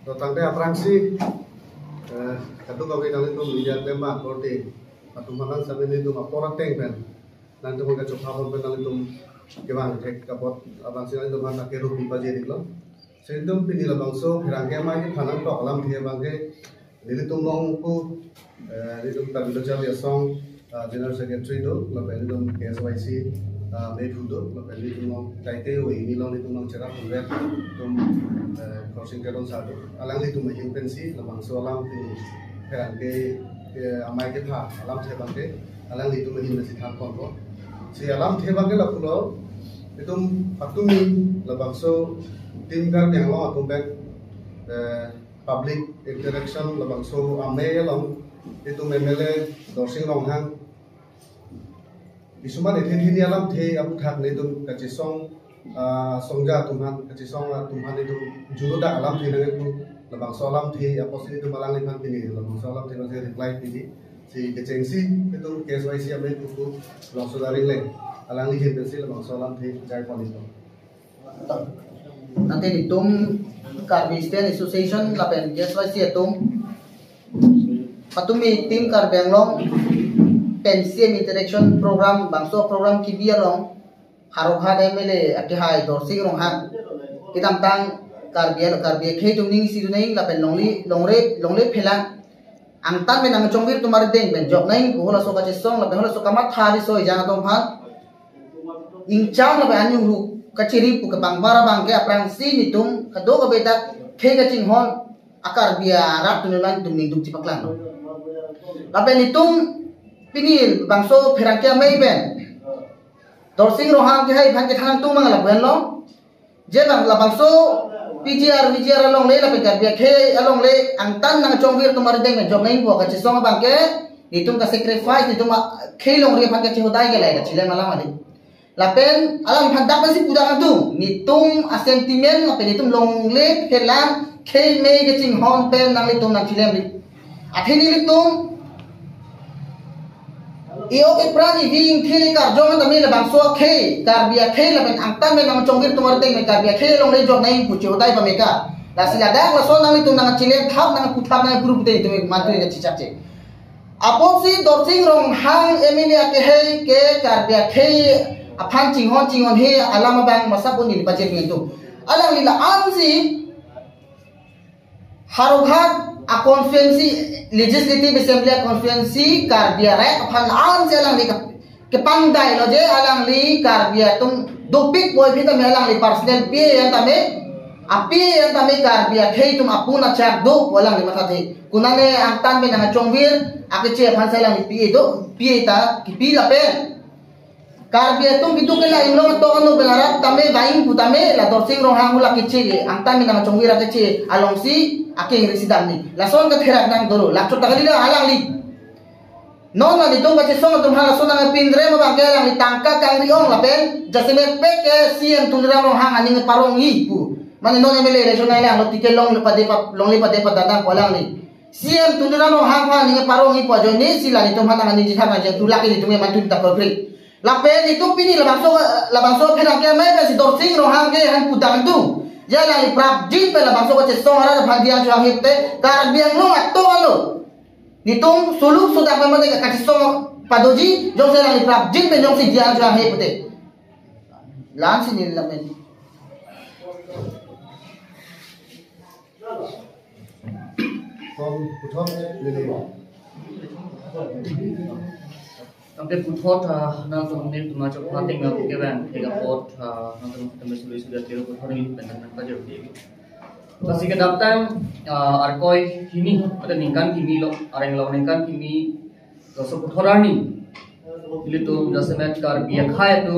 tangte aprangsi katu kami kali tu lihat lembah roti atau mana sambil itu maporat tengpen nanti mereka coba pun penal itu kebang tek kapot aprangsi itu mana keruh di bajet itu sentum pilih labangso kerangka mai kanan tok alam dia bangke jadi tu mongku itu tak bisa cari song general secretary itu lepas itu KSYC Mefudo, lepas itu mong kaite ini long itu mong cerah buat itu crossing keron satu alang itu mahin pensi labangso alam di kerangka amai ke tha alam thebangke alang itu mahin pensi tha kon si alam thebangke lapulo itu patumi labangso tim gar yang long atau back public interaction labangso amai long itu memele dorsing long hang isuman ini alam the abu thak ne itu kaci song songja tuhan kaci song tuhan itu juruda alam the nang itu labangso alam the apa sih itu malang lipan ini labangso alam the masih reply ini si kecengsi itu KSYC amai itu labangso dari le alang lihin pensi labangso alam the jai pon itu nanti ditum Karbisten Association lapen KSYC itu patumi tim Karbenglong pensiun interaction program bangso program kibia long harok hade mele ati hai dorsing rong hat kitam tang karbia khei tum ning si dunai lapen longre phela angtan men ang chongir tumar deng ben jok nai hola so ka chesong lapen hola so kamat thari so jang tom phan ingchang lapen anyu hu kachiri pu ka bangbara bangke aprang si nitum kado ka beta khei ka ching hon akar bia rap tunulan tum ning duk cipaklang lapen nitum pinil bangso ferangkia mai ben dorsing rohang ke hai bhan ke thang tu mangala ben lo je bang la bangso PGR along le la pe bia khe along le angtan nang chongwir tumar deng ben jong nai bo ka chisong bang ke itum ka sacrifice itum khe long re bhan ke chodai ke lai ka chile mala mali la pen alam bhan dak si puda tu nitum sentiment la pen itum long le phelam khe mei ke ching hon pen nang le tum nang chile li athini li tum iyo ke prani hing khe kar jong ta mi la bang so khe kar bia khe la ben angtan ben nang chongir tumar te me kar bia khe long le jok nai pu chu dai pa me ka la sila dak la so nang tu nang chile thap nang ku thap nang group te tu ma tu ga chi chak che aposi dorsing rong hang emilia ke he ke kar bia khe aphan ching hon he alama bang masa pun ni bajet ni tu alang lila anzi harughat a konferensi legislative assembly konferensi karbia rek phan an jalang li ke pandai lo je alang li karbia tum dopik boy phita me alang li personal pe yang tame api yang tame karbia khei tum apuna chak do walang li matha the kunane angtan me nang chongwir ake che phan salang li pe do pe ta ki pi la pe karbia tum bitu ke la imlo to anu belara tame baing putame la dorsing rong hang ula ke che angtan me nang chongwir ake che along si ake resident ni lason ka therak nang doro lakcho tagali la alang li non la ditung ka chesong tum hala sona na pindre mo bang alang li tangka kang ri ong la pen jasime pe ke cm tunra mo hang aning parong hi pu mane non emele regional la ti ke long le pade pa dana ko lang ni cm tunra mo hang ha aning parong hi po jo ni sila ni tum hang ani jitha ma je tu la ke ni tum ma tu ta ko kri la pe ni tum pini la bangso phera ke mai pe si dorsing ro hang ke han pu dang tu jala ni prap jin pe la bangso ko che song ara bhan dia jo hit te kar biang lo atto lo ni tum suluk sudah pe mane ka song padoji jo se la ni prap jin pe jong si dia jo hit te lan si ni la men kon puthok lele Sampai puthot nang tu ni tu macam pating nang ke ban tiga pot nang tu kami sudah tiru puthot ni penting nang kajar dia. Pasti ke datang arkoi kini ada ningkan kini lo orang lo ningkan kini dosa puthorani. Ili tu jasa met kar biak khai tu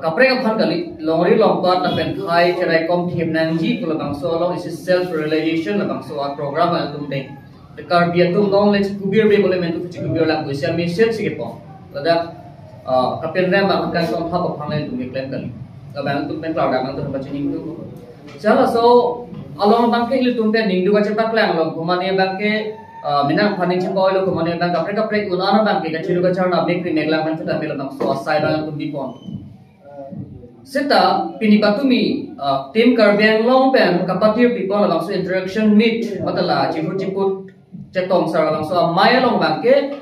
kapre ka phan kali longri longpat na pen khai kerai kom thim nang ji tu labang so lo is self realization labang so program al tum ding. Dekar biar tu ngong le kubir be boleh mentu kubir la ko sia mission sikit pon lada kapel ram ba kan kom thap phang le tu me claim kali ka bang tu pen cloud ang tu ba chining tu chala so along bang ke ile tu pe ning du ka chepa klang lo kumane bang ke minang phaning che ko lo kumane bang kapre unana bang ke ka chiru ka charna me kri negla man ta me la bang so asai bang tu bi pon Seta pini batumi tim Karbiang long pen kapatir people labang so interaction meet matala ciput cetong sar labang so maya long bangke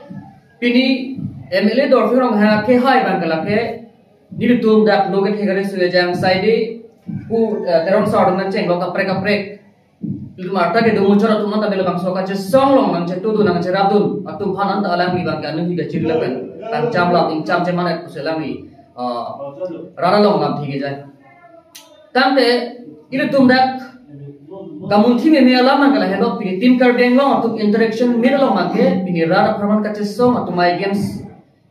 pini MLA dorfi long ha ke hai bangkala ke nilutum dak loget hegare sujang side ku terong sar dengan ceng lo kaprek itu marta ke domo chora tu mata bela bang so ka song long nang cetu tu nang ceratun atum phanan ta alang bang ka anu higa chiri lapen tan cham la ting cham mana ku selangi rara long ngam thige jai tamte ilu tumdak kamun thi me ala man kala hendo pini tim Karbiang long atum interaction mir long make pini rara pharman ka song atum my games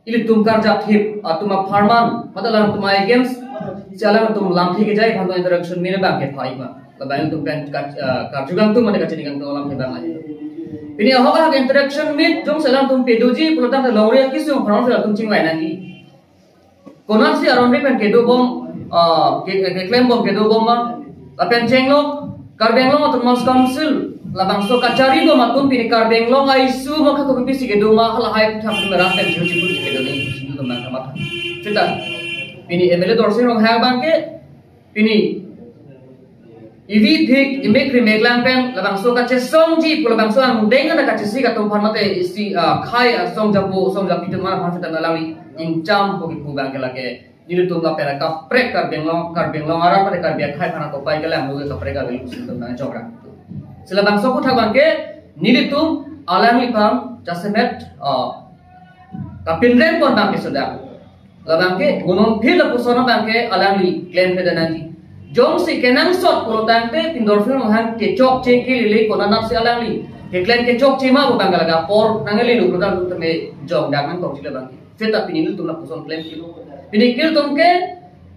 ilu tumkar jap hip atum pharman matalang atum my games chalang atum lam thige jai phando interaction mir bang ke phai ma labain tum pen ka jugang tum mane ka chinigang to lam ke bang ai pini ahoga interaction mit jong salang tum pedoji pulotang ta lawria kisung pharman sa tum chingwai nangi konan si aron pen kedo bom ke claim bom kedo bom ma lapen cenglo Karbiang long atau mas council labang so kacari bom atum pini Karbiang long aisu maka ko pisi kedo ma hala hai thap merah pen jiu jiu kedo ni situ ma kamat kita pini MLA dorsin rong hang bangke pini ivi thik imek remeglang pen labang so kache song ji labang so ang denga na kache si katum pharmate isi khai song japo song japi tu ma phan ta lawi incam ko ki bangke lage nilu tum la pera kaprek Karbiang long ara pada Karbiang khai phana ko pai kala mu kaprek ka belu tum na chokra sila bang so ko tha bangke nilu tum alami pam jasemet kapinren pon bangke soda la bangke gunung phil la pusona bangke alami claim pe danani jong si kenang sot ko tangte pindorfil han ke chok che ke lele ko na nap si alami ke claim ke chok che ma ko bangka laga por nangeli lu ko ta me jong dangan ko sila bangke feta pinil tum la puson claim ki pinikil tumke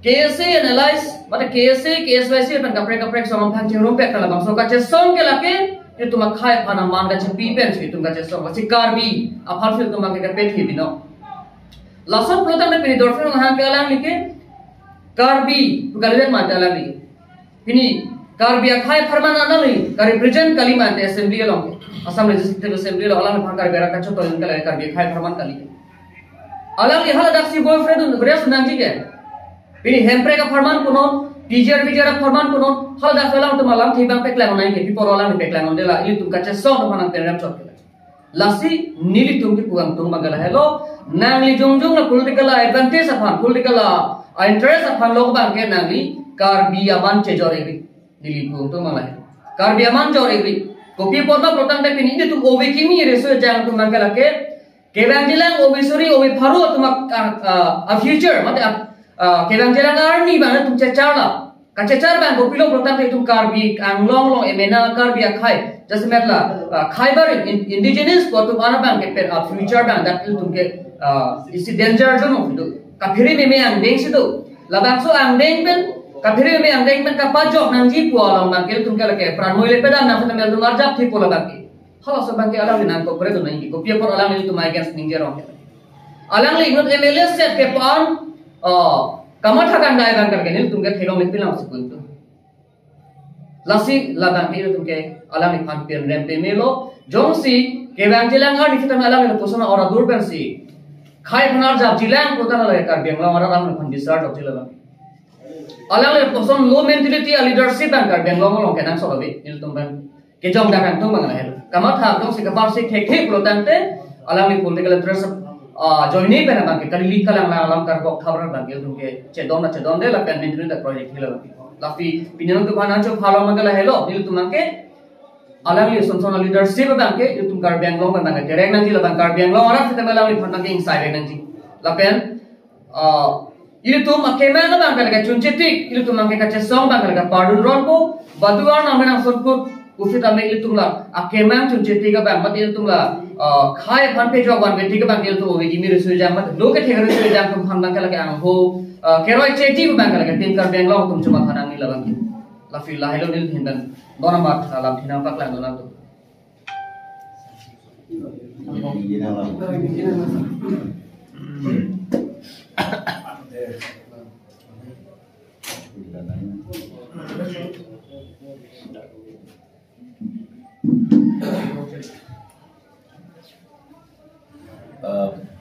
KSA analyze mata KSA KSYC pen kaprek sama phang cheng rompe kala bang so ka che song ke lake itu mak khai phana man ga che pi pen chi tum ka che song chi karbi a phal fil tum ka pet hi bino lasan protam ne pini dorfen han ke alang like karbi tu kalian ma alang like pini karbi a khai pharman anali ka represent kalima te assembly along Assam Legislative Assembly alang phang kar bera ka choto in kala karbi khai pharman kali alang li hala daksi boyfriend un beres nangji ke pini hempre ka farman kunon PJR ka farman kunon hala dak felang tu malam thibang peklang nai ke pipor alang peklang ondela ili tum kacha so no hanang tenram chot lasi nili tum ki puang tum magala hello nangli jongjong na political advantage aphan political interest aphan lok bang ke nangli karbi aman chejore nili puang tum malai karbi aman jore kopi porma protang te pini tu obe kimi reso jang tum magala ke Kebang Jelang obisuri obi paru tumak a future mate Kebang Jelang army bang tum cecar la ka cecar bang gopilo protam itu karbi ang long emena karbi khai jasmet la Khyber indigenous ko tu ana bang ke a future bang that tum ke isi danger jono itu ka phiri me ang deng situ la bang so ang deng ben ka phiri me ang deng ben ka pajok nang ji pu alang bang ke tum ke la ke pranoile pedam nang tum el marjap thi pola bang hala so bangke alang nan ko pore to nahi ko pia por alang ni to my against ninja rong alang li not MLA set ke pan kamatha kan dai bang karke ni tumke thelong lik pilang sikun to lasi la bang ni tumke alang ni phan pian rem pe melo jong si ke bang jilang har ni fitam alang ni posona ora dur ben si khai phanar jab jilang ko ta la kar beng la ora alang ni phan disard of jila bang alang ni poson low mentality leadership bang kar beng lo ke nang so babe ni tum bang ke jong da kan tum bang la hel kamatha dong si kapar si thek lo tante alang ni political interest joini pena bang ke kali likalang la alam kar bok khabar bang ke tum ke chedon de la pen ni da project hila la fi pinang tu bana cho phala magala helo nil tum ke alang li son leadership bang ke tum kar beng long bang ke tereng nang ji la bang kar beng long ora fita alang li phan ke inside nang ji la pen ili tum akema na bang ka chunchetik ili tum ke ka chesong bang ka pardon ron ko baduar na menang sonput ufit ame ili tumla akemang chuncheti ka bang mati ili tumla khai phan pe jog ban beti ka bang ili tum obi gimi resu jam mat loke thegare resu jam tum phan bang ka lage ang ho keroi cheti bang ka lage tim kar beng long tum chuma khanang ni labang la fi la hello nil hindan dona mat lam thina pak lang dona tu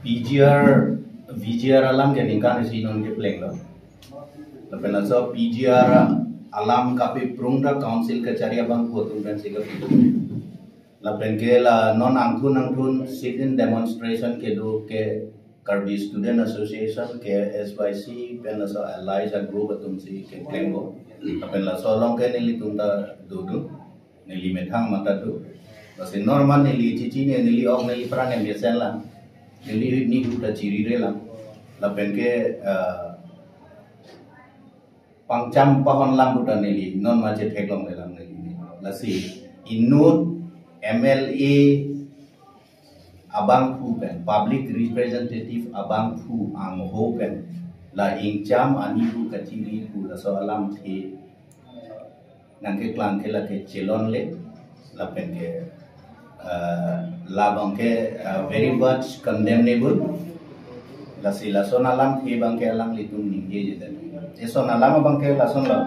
PGR VGR alam ke ningkan si non ke plek lo Lapen laso PGR alam kapi prungda council kecari abang putung dan siga itu. Lapen ke la non angthun sit in demonstration ke do ke Karbi Student Association ke SYC pen laso allies and group atum si ke klembo. Lapen laso long ke nili tunda dudu nili methang mata tu. Kasi normal nili cici nili ok nili perang yang biasa lah. Nili ni duda ciri re lah. Lapen ke pangcam pohon lambutan nili non macet heklong dalam nili lasi inut MLA abang pu pen public representative abang pu ang ho pen la ingcam ani pu kaciri pu la so alam the nangke klang ke la ke celon le la pen ke la bang ke very much condemnable lasi la so alam the bang ke alang litung ningge je eso nalama bangke lason la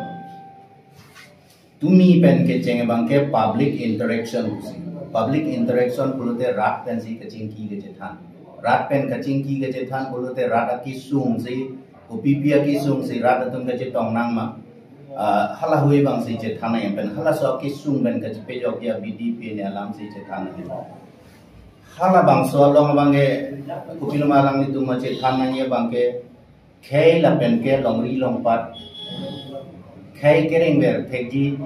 tumi pen ke cenge bangke public interaction pulute rat pen si kaching ki ke jethan rat pen kaching ki ke jethan pulute rat ki sung si opipia ki sung si rat atum ke jetong nang ma hala hui bang si jethan yang pen hala so ki sung ben ke pejok ya BDP ne alam si jethan ni hala bang so long bangke kupil malang itu ma jethan nang ye bangke khai la pen ke longri longpat khai kereng ber thegi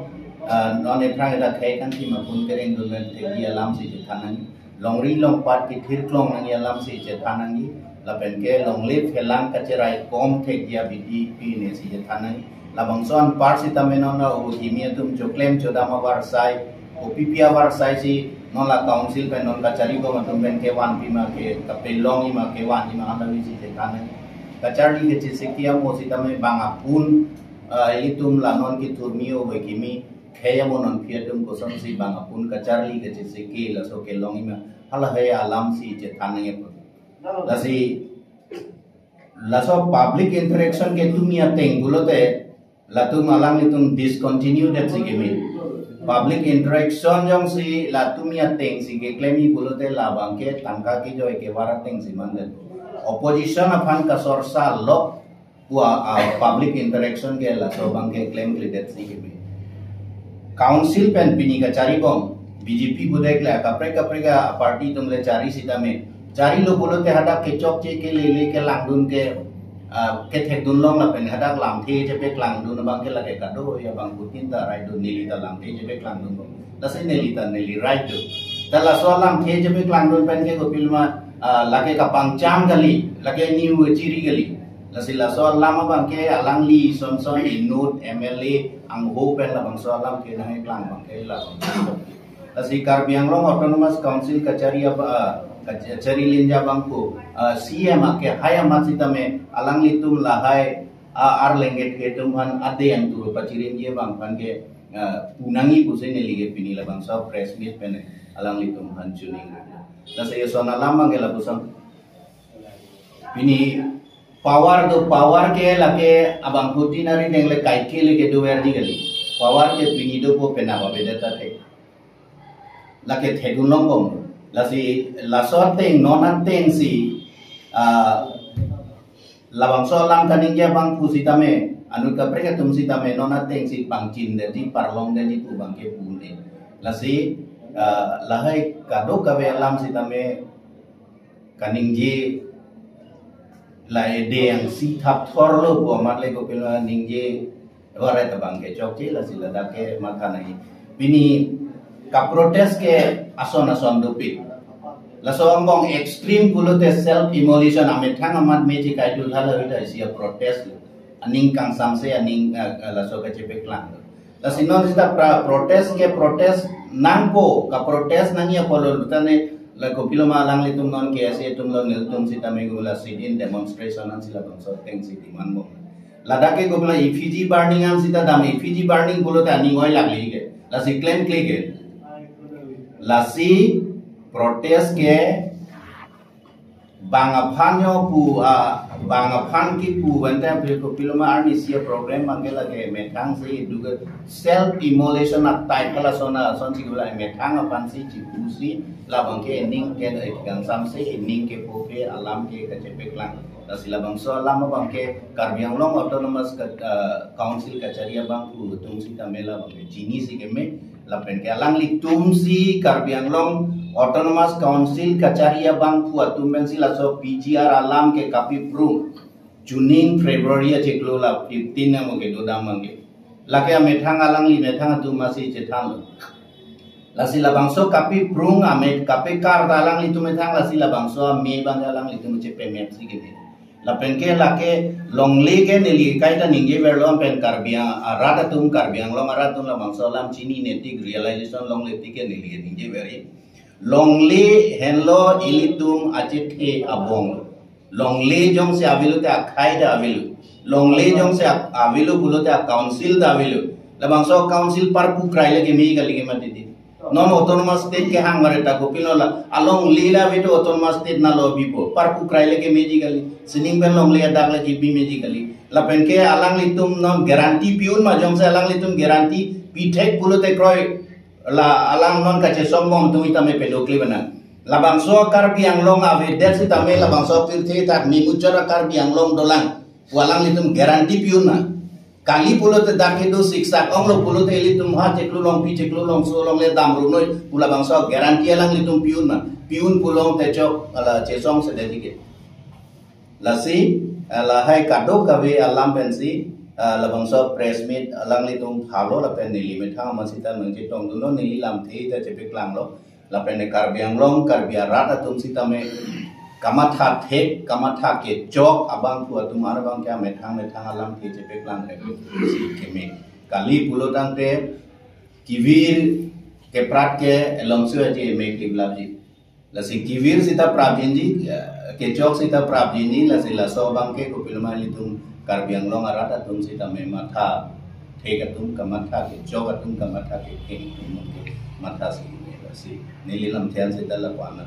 non e prang da khai kan ti ma pun kereng dul men thegi alam si je thanang longri longpat ki thir klong nang alam si je thanang la pen ke longle phelang ka cherai kom thegi ya BDP ne si je thanang la bangson par si tameno na o himia tum choklem chodama war sai opipia war sai si non la council pen non ka chari ko ma tum pen ke wan pi ma ke kapelong ma ke wan ma anda si je thanang kacari ke sekia mo sita me bangapun ilitum lanon ki turmio we kimi khaya monon fiatum ko samsi bangapun kacari ke seki la so ke longi ma hala haya alam si je tanange la si la so public interaction ke tumia teng gulote la tum alam itum discontinue that si kimi public interaction jong si la tumia teng si ke klemi gulote la bangke tangka ki joy ke wara teng si manden opposition aphan ka sorsa lok wa public interaction ke la so bangke claim leader si ke council pen pini ka cari bom BJP budek la kapre ka party tum le cari sita me cari lo bolo te hada ke chok che ke le ke langdun ke thek dun long la pen hada lam the je pe langdun bangke la ke kado ya bang putin ta rai dun nili ta lam the je pe langdun la se nili rai do ta la so lam the je pe langdun pen ke ko pilma lagi kapang jam kali, lagi new ciri kali. Lasila soal lama bangke alang li son inut MLA ang hopen la bang soal lam ke nang iklang bangke la. Lasi Karbiang Long Autonomous Council kacari apa kacari linja bangku CM ke haya masita me alang litum lahai ar lenget ke tumhan ade yang turu pacirin je bang bangke punangi pusene lige pini la bang so press meet pene alang litum han tuning. Nasa iyo na lamang ke labusang pini power ke lake abang puti na rin nengle kai ke leke duwer di gali power ke pini do po pena ba bedata te lake thegulong kom lasi lasot teng nonan teng si labang so lang kaning ja bang pusitame anu kapre ka tum sitame nonan teng si pangcin de parlong de pu bang ke pune lasi lahai kado kabe alam sitame kaningje lai de yang si thap thor lo po mat le ko pila ningje wara ta bang ke chok che la sila da ke matha nai bini ka protest ke ason do pi la so bong extreme kulote self immolation ame thang amat meji kai dul hala ita sia protest aning kang samse aning la so ka chepe klang la sinon sita protest nangpo ka protest nangia polo tane la kopilo malang litum non ke ase tum lo niltum sita megula sit in demonstration an sila bang so teng siti manmo ladake gobla effigy burning an sita dam effigy burning bolo ta ni oi lagli ke la si claim click la si protest ke bangaphanyo pu bangaphan ki pu banta kopilo ma army sia program mangela ke metang se duga self immolation at type kala sona son sigula metang apan si cipusi labang ke ning ke gang samse ning ke poke alam ke kacepek lang sila bangso lama bangke Karbi Anglong Autonomous Council kacaria bangku tumsi tamela bangke jini si keme lapen ke alang li tumsi Karbi Anglong Autonomous Council kacaria bangku atumen sila so PGR alam ke kapi prung Junin Februari ceklo la 15 na mo ke dodam bangke laki amethang alang li methang tu masih cetan la sila bangso kapi prung amet kapi kar dalang li tu methang la sila bangso me bang dalang li tu cepe mep si ke la penke lake longle ke neli kaita ninge verlo pen Karbiang arata tum Karbiang long arata tum la bangso lam chini netik realization longle tike neli ninge veri longle henlo ilitum achethe abong longle jong se avilu te akhai da avilu longle jong se avilu pulo te council da avilu la bangso council par pu kraile ke mi gali ke matiti non autonomous state ke hang mareta ko pinola along lila veto autonomous state na lobby po par pu kraile ke meji gali sining ben long le dak la jibi meji gali la penke alang litum non garanti piun ma jong se alang litum garanti pitek pulo te kroy la alang non kache sombong tu itame pedokli bana la bangso Karbi Anglong ave det si tame la bangso pirte tak mi mucara Karbi Anglong dolang walang litum garanti piun na kali pulo te dakhe do siksa ong lo pulo te litum ha ceklu long pi ceklu long so long le dam ru noi pula bangso garanti alang litum piun na piun pulong te chok ala chesong se dedike la si la hai kadok kawe alam pensi la bangso press meet alang litum halo la pen nili metha masita mangje tong duno nili lam the te chepe klang lo la pen Karbi Anglong Karbi rata tum sita me kamatha thek kamatha ke chok abang tu atumar bang kya methang alam ke chepe klang re si keme kali pulotang te kivir ke prat ke lomsu je me ke blabji la si kivir sita prabjinji ke chok sita prabjinji la sila so bang ke ko pilma litum Karbi Anglong arata tum sita me matha thek atum kamatha ke chok atum kamatha ke thek tum matha si nililam thian sita la kwana